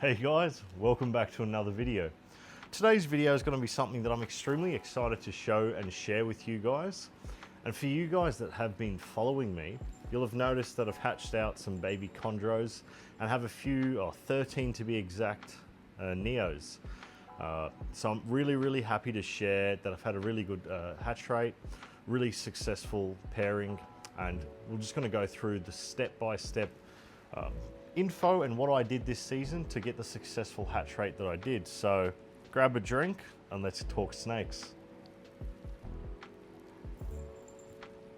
Hey guys, welcome back to another video. Today's video is going to be something that I'm extremely excited to show and share with you guys. And for you guys that have been following me, you'll have noticed that I've hatched out some baby chondros and have a few, 13 to be exact, neos. So I'm really happy to share that I've had a really good hatch rate, really successful pairing, and we're just going to go through the step-by-step info and what I did this season to get the successful hatch rate that I did. So grab a drink and let's talk snakes.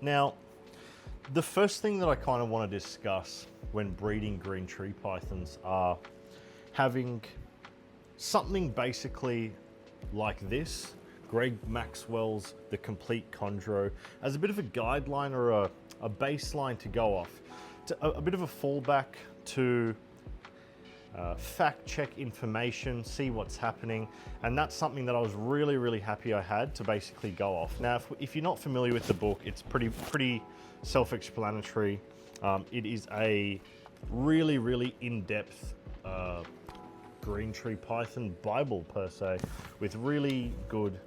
Now, the first thing that I kind of want to discuss when breeding green tree pythons are having something basically like this, Greg Maxwell's The Complete Chondro, as a bit of a guideline or a baseline to go off. A bit of a fallback to fact check information, see what's happening, and that's something that I was really happy I had to basically go off. Now, if you're not familiar with the book, it's pretty self-explanatory. It is a really in-depth green tree python Bible per se, with really good,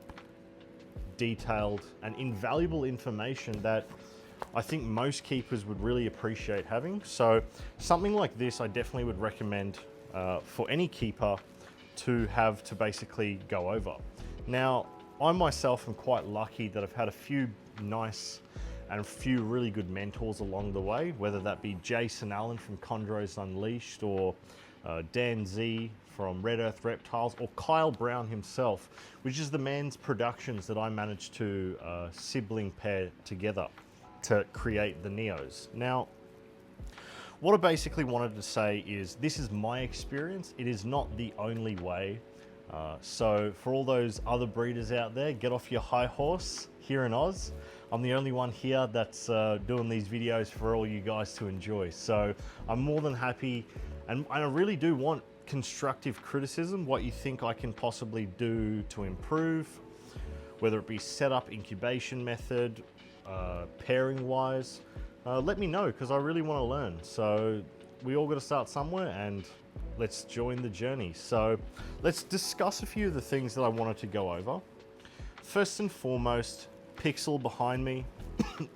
detailed, and invaluable information that I think most keepers would really appreciate having. So something like this I definitely would recommend for any keeper to have to basically go over. Now, I myself am quite lucky that I've had a few nice and a few really good mentors along the way, whether that be Jason Allen from Chondros Unleashed, or Dan Z from Red Earth Reptiles, or Kyle Brown himself, which is the man's productions that I managed to sibling pair together to create the Neos. Now, what I basically wanted to say is this is my experience. It is not the only way. So for all those other breeders out there, get off your high horse here in Oz. I'm the only one here that's doing these videos for all you guys to enjoy. So I'm more than happy, and I really do want constructive criticism, what you think I can possibly do to improve, whether it be setup, incubation method, pairing wise. Let me know, because I really want to learn. So we all got to start somewhere, and let's join the journey. So let's discuss a few of the things that I wanted to go over. First and foremost, Pixel behind me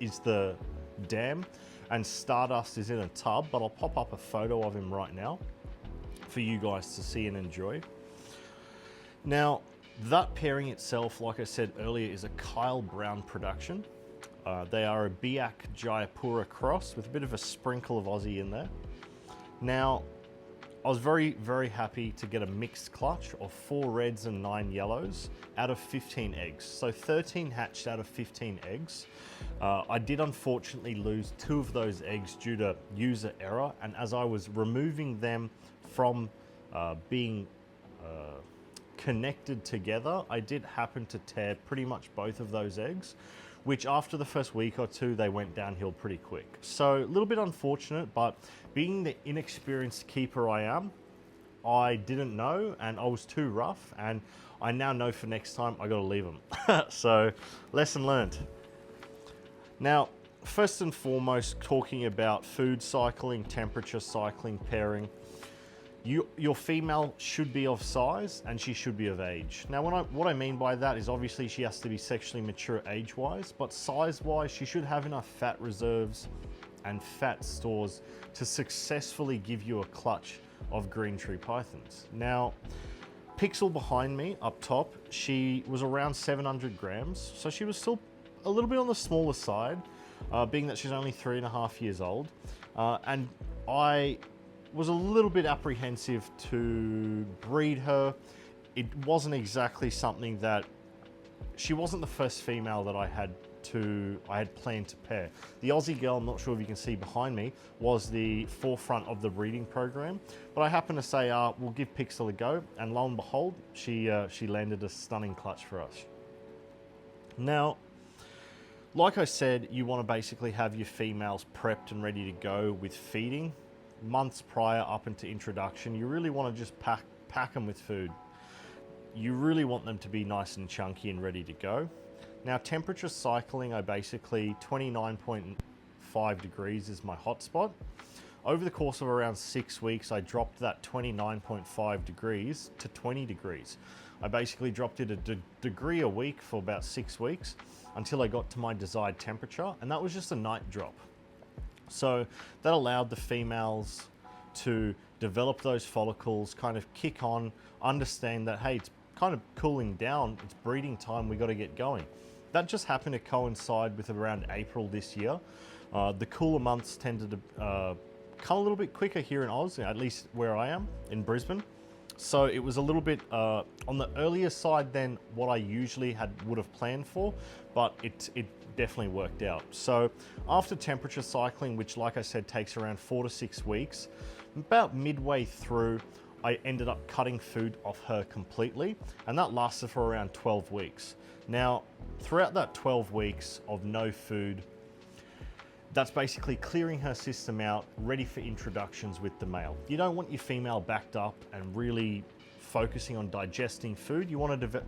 is the dam, and Stardust is in a tub, but I'll pop up a photo of him right now for you guys to see and enjoy. Now, that pairing itself, like I said earlier, is a Kyle Brown production. They are a Biak Jayapura cross with a bit of a sprinkle of Aussie in there. Now, I was very happy to get a mixed clutch of 4 reds and 9 yellows out of 15 eggs. So 13 hatched out of 15 eggs. I did unfortunately lose 2 of those eggs due to user error, and as I was removing them from being connected together, I did happen to tear pretty much both of those eggs, which after the first week or two, they went downhill pretty quick. So a little bit unfortunate, but being the inexperienced keeper I am, I didn't know, and I was too rough, and I now know for next time I gotta leave them. So lesson learned. Now, first and foremost, talking about food cycling, temperature cycling, pairing, your female should be of size and she should be of age. Now, what I mean by that is obviously she has to be sexually mature age-wise, but size-wise, she should have enough fat reserves and fat stores to successfully give you a clutch of green tree pythons. Now, Pixel behind me up top, she was around 700 grams, so she was still a little bit on the smaller side, being that she's only 3.5 years old, and I was a little bit apprehensive to breed her. It wasn't exactly something that, she wasn't the first female that I had planned to pair. The Aussie girl, I'm not sure if you can see behind me, was the forefront of the breeding program, but I happen to say, we'll give Pixel a go, and lo and behold, she landed a stunning clutch for us. Now, like I said, you want to basically have your females prepped and ready to go with feeding. Months prior up into introduction, you really want to just pack them with food. You really want them to be nice and chunky and ready to go. Now, temperature cycling, I basically 29.5 degrees is my hotspot. over the course of around 6 weeks, I dropped that 29.5 degrees to 20 degrees. I basically dropped it a degree a week for about 6 weeks until I got to my desired temperature, and that was just a night drop. So that allowed the females to develop those follicles, kind of kick on, understand that, hey, it's kind of cooling down, it's breeding time, we got to get going. That just happened to coincide with around April this year. The cooler months tended to come a little bit quicker here in Oz, at least where I am in Brisbane. So it was a little bit on the earlier side than what I usually would have planned for, but it definitely worked out. So after temperature cycling, which like I said takes around 4 to 6 weeks, about midway through, I ended up cutting food off her completely, and that lasted for around 12 weeks. Now, throughout that 12 weeks of no food, that's basically clearing her system out, ready for introductions with the male. You don't want your female backed up and really focusing on digesting food. You want to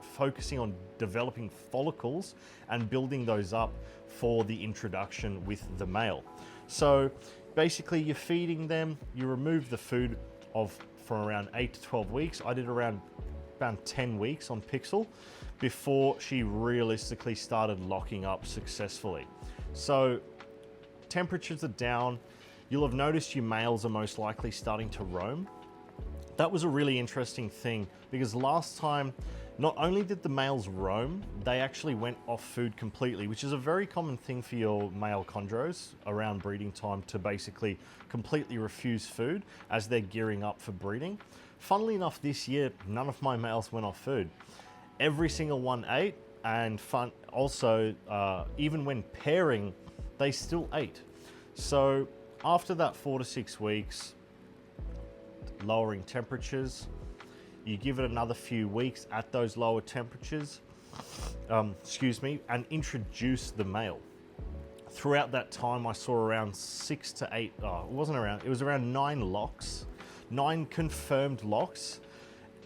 focusing on developing follicles and building those up for the introduction with the male. So basically you're feeding them, you remove the food for around 8 to 12 weeks. I did around 10 weeks on Pixel before she realistically started locking up successfully. So temperatures are down. You'll have noticed your males are most likely starting to roam. That was a really interesting thing because last time, not only did the males roam, they actually went off food completely, which is a very common thing for your male chondros around breeding time, to basically completely refuse food as they're gearing up for breeding. Funnily enough, this year, none of my males went off food. Every single one ate, and also, even when pairing, they still ate. So after that 4 to 6 weeks, lowering temperatures, you give it another few weeks at those lower temperatures, and introduce the male. Throughout that time, I saw around 6 to 8, it was around 9 locks, 9 confirmed locks.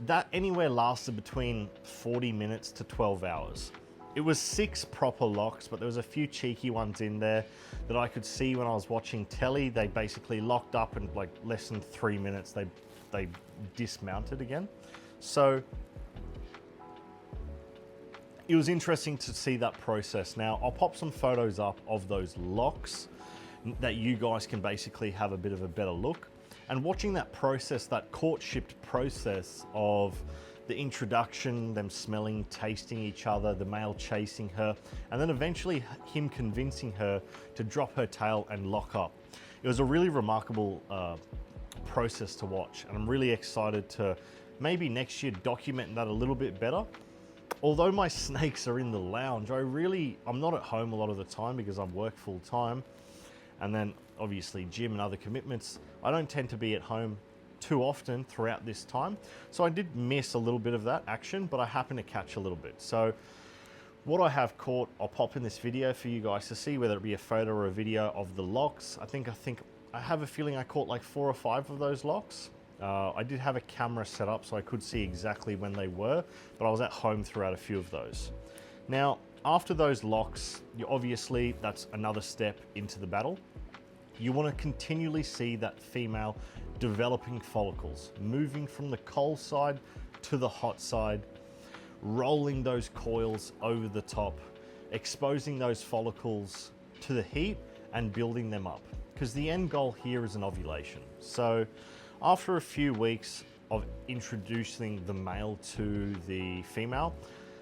That anywhere lasted between 40 minutes to 12 hours. It was 6 proper locks, but there was a few cheeky ones in there that I could see when I was watching telly. They basically locked up in like less than 3 minutes. They dismounted again. So it was interesting to see that process. Now I'll pop some photos up of those locks that you guys can basically have a bit of a better look. And watching that process, that courtship process of the introduction, them smelling, tasting each other, the male chasing her, and then eventually him convincing her to drop her tail and lock up. It was a really remarkable process to watch, and I'm really excited to maybe next year document that a little bit better. Although my snakes are in the lounge, I'm not at home a lot of the time because I work full time, and then obviously gym and other commitments. I don't tend to be at home too often throughout this time. So I did miss a little bit of that action, but I happened to catch a little bit. So what I have caught, I'll pop in this video for you guys to see, whether it be a photo or a video of the locks. I have a feeling I caught like 4 or 5 of those locks. I did have a camera set up so I could see exactly when they were, but I was at home throughout a few of those. Now, after those locks, that's another step into the battle. You want to continually see that female developing follicles, moving from the cold side to the hot side, rolling those coils over the top, exposing those follicles to the heat and building them up. Because the end goal here is an ovulation. So after a few weeks of introducing the male to the female,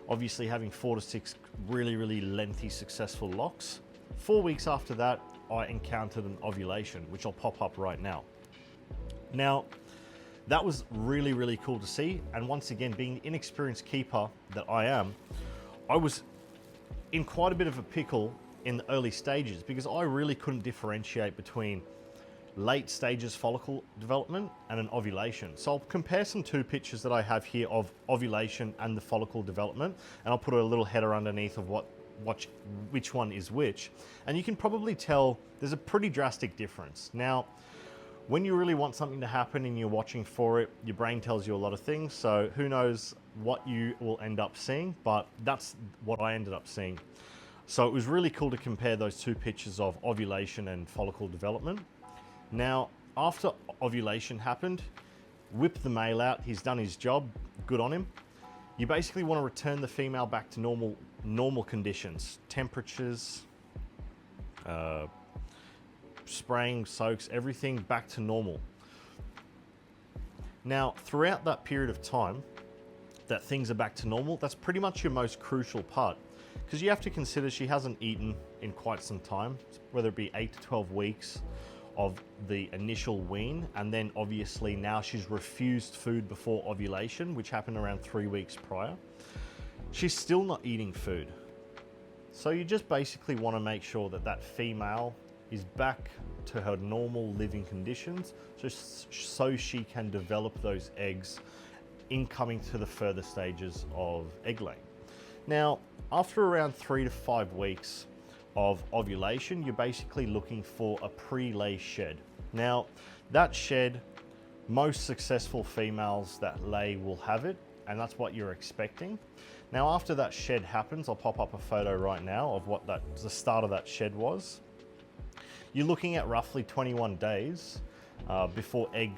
obviously having 4 to 6 really, really lengthy, successful locks, 4 weeks after that, I encountered an ovulation, which I'll pop up right now. Now, that was really, really cool to see. And once again, being the inexperienced keeper that I am, I was in quite a bit of a pickle in the early stages because I really couldn't differentiate between late stages follicle development and an ovulation. So I'll compare some 2 pictures that I have here of ovulation and the follicle development, and I'll put a little header underneath of which one is which, and you can probably tell there's a pretty drastic difference. Now, when you really want something to happen and you're watching for it, your brain tells you a lot of things, so who knows what you will end up seeing, but that's what I ended up seeing. So it was really cool to compare those 2 pictures of ovulation and follicle development. Now, after ovulation happened, whip the male out, he's done his job, good on him. You basically want to return the female back to normal conditions, temperatures, spraying, soaks, everything back to normal. Now, throughout that period of time that things are back to normal, that's pretty much your most crucial part, because you have to consider she hasn't eaten in quite some time, whether it be 8 to 12 weeks of the initial wean, and then obviously now she's refused food before ovulation, which happened around 3 weeks prior. She's still not eating food. So you just basically want to make sure that that female is back to her normal living conditions, so she can develop those eggs in coming to the further stages of egg laying. Now, after around 3 to 5 weeks of ovulation, you're basically looking for a pre-lay shed. Now, that shed, most successful females that lay will have it, and that's what you're expecting. Now, after that shed happens, I'll pop up a photo right now of what the start of that shed was. You're looking at roughly 21 days before egg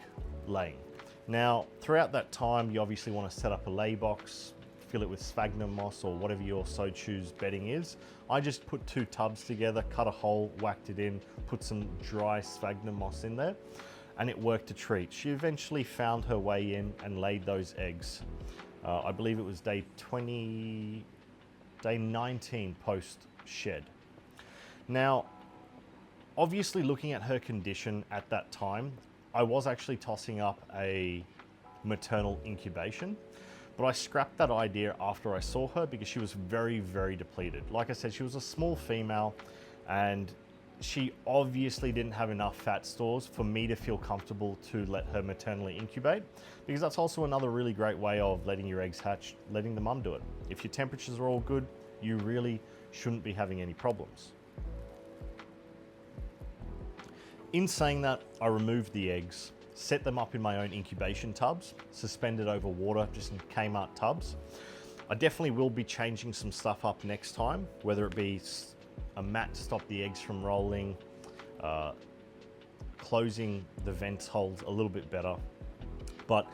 laying. Now, throughout that time, you obviously want to set up a lay box, fill it with sphagnum moss or whatever your so choose bedding is. I just put 2 tubs together, cut a hole, whacked it in, put some dry sphagnum moss in there, and it worked a treat. She eventually found her way in and laid those eggs. I believe it was day 19 post shed. Now, obviously looking at her condition at that time, I was actually tossing up a maternal incubation, but I scrapped that idea after I saw her because she was very, very depleted. Like I said, she was a small female and she obviously didn't have enough fat stores for me to feel comfortable to let her maternally incubate, because that's also another really great way of letting your eggs hatch, letting the mum do it. If your temperatures are all good, you really shouldn't be having any problems. In saying that, I removed the eggs, set them up in my own incubation tubs, suspended over water, just in Kmart tubs. I definitely will be changing some stuff up next time, whether it be a mat to stop the eggs from rolling, closing the vent holes a little bit better, but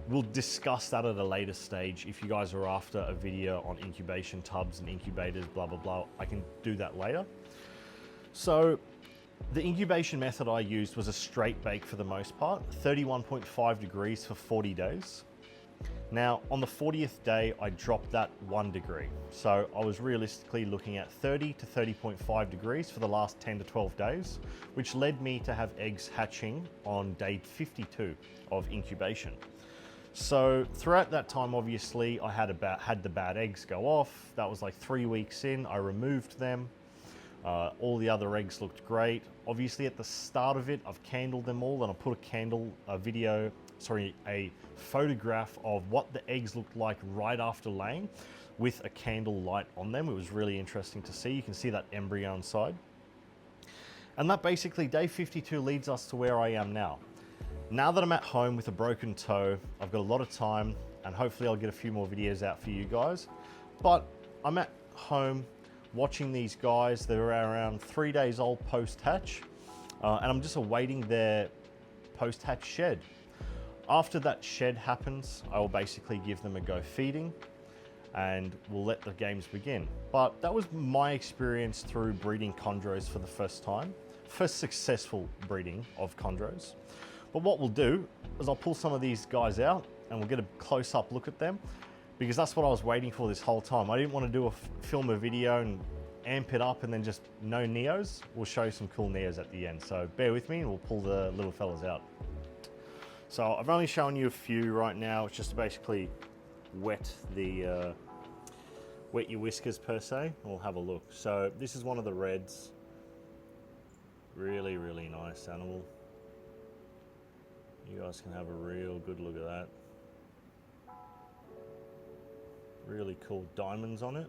we'll discuss that at a later stage. If you guys are after a video on incubation tubs and incubators, blah, blah, blah, I can do that later. So the incubation method I used was a straight bake for the most part, 31.5 degrees for 40 days. Now, on the 40th day, I dropped that 1 degree. So I was realistically looking at 30 to 30.5 degrees for the last 10 to 12 days, which led me to have eggs hatching on day 52 of incubation. So throughout that time, obviously, I had the bad eggs go off. That was like 3 weeks in. I removed them. All the other eggs looked great. Obviously, at the start of it, I've candled them all, and I put a photograph of what the eggs looked like right after laying with a candle light on them. It was really interesting to see. You can see that embryo inside. And that basically, day 52 leads us to where I am now. Now that I'm at home with a broken toe, I've got a lot of time, and hopefully I'll get a few more videos out for you guys. But I'm at home watching these guys. They're around 3 days old post-hatch, and I'm just awaiting their post-hatch shed. After that shed happens, I will basically give them a go feeding, and we'll let the games begin. But that was my experience through breeding chondros for the first time. First successful breeding of chondros. But what we'll do is I'll pull some of these guys out and we'll get a close-up look at them, because that's what I was waiting for this whole time. I didn't want to film a video and amp it up and then just no neos. We'll show you some cool neos at the end. So bear with me and we'll pull the little fellas out. So I've only shown you a few right now. It's just to basically wet your whiskers per se. We'll have a look. So this is one of the reds. Really, really nice animal. You guys can have a real good look at that. Really cool diamonds on it.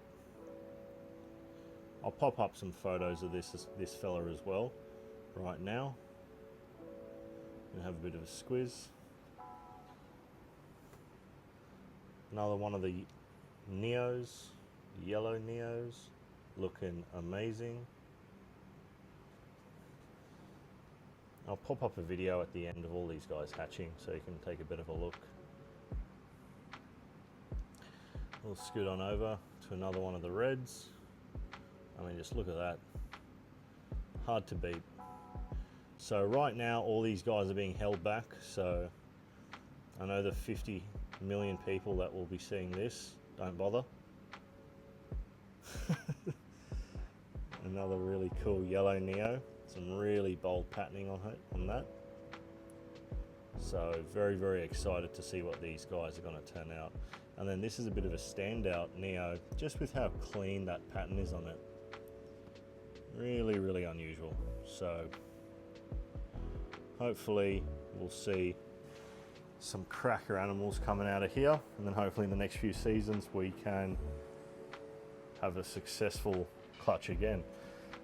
I'll pop up some photos of this fella as well right now. Gonna have a bit of a squiz. Another one of the neos, yellow neos, looking amazing. I'll pop up a video at the end of all these guys hatching so you can take a bit of a look. We'll scoot on over to another one of the reds. I mean, just look at that. Hard to beat. So right now, all these guys are being held back. So I know the 50 million people that will be seeing this, don't bother. Another really cool yellow Neo. Some really bold patterning on that. So very, very excited to see what these guys are going to turn out. And then this is a bit of a standout Neo, just with how clean that pattern is on it. Really, really unusual. So hopefully we'll see some cracker animals coming out of here, and then hopefully in the next few seasons we can have a successful clutch again.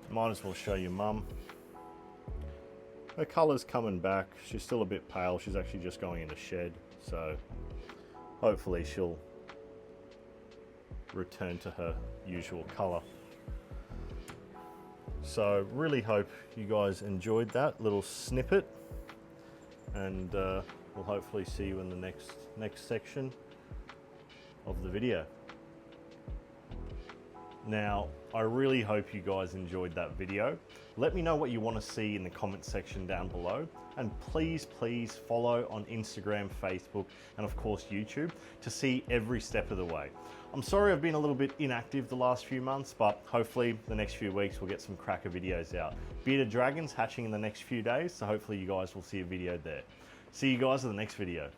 Might as well show you Mum. Her colour's coming back. She's still a bit pale. She's actually just going into shed, so hopefully she'll return to her usual colour. So really hope you guys enjoyed that little snippet, and we'll hopefully see you in the next section of the video. Now, I really hope you guys enjoyed that video. Let me know what you want to see in the comment section down below. And please follow on Instagram, Facebook, and of course YouTube to see every step of the way. I'm sorry I've been a little bit inactive the last few months, but hopefully the next few weeks we'll get some cracker videos out. Bearded dragons hatching in the next few days, so hopefully you guys will see a video there. See you guys in the next video.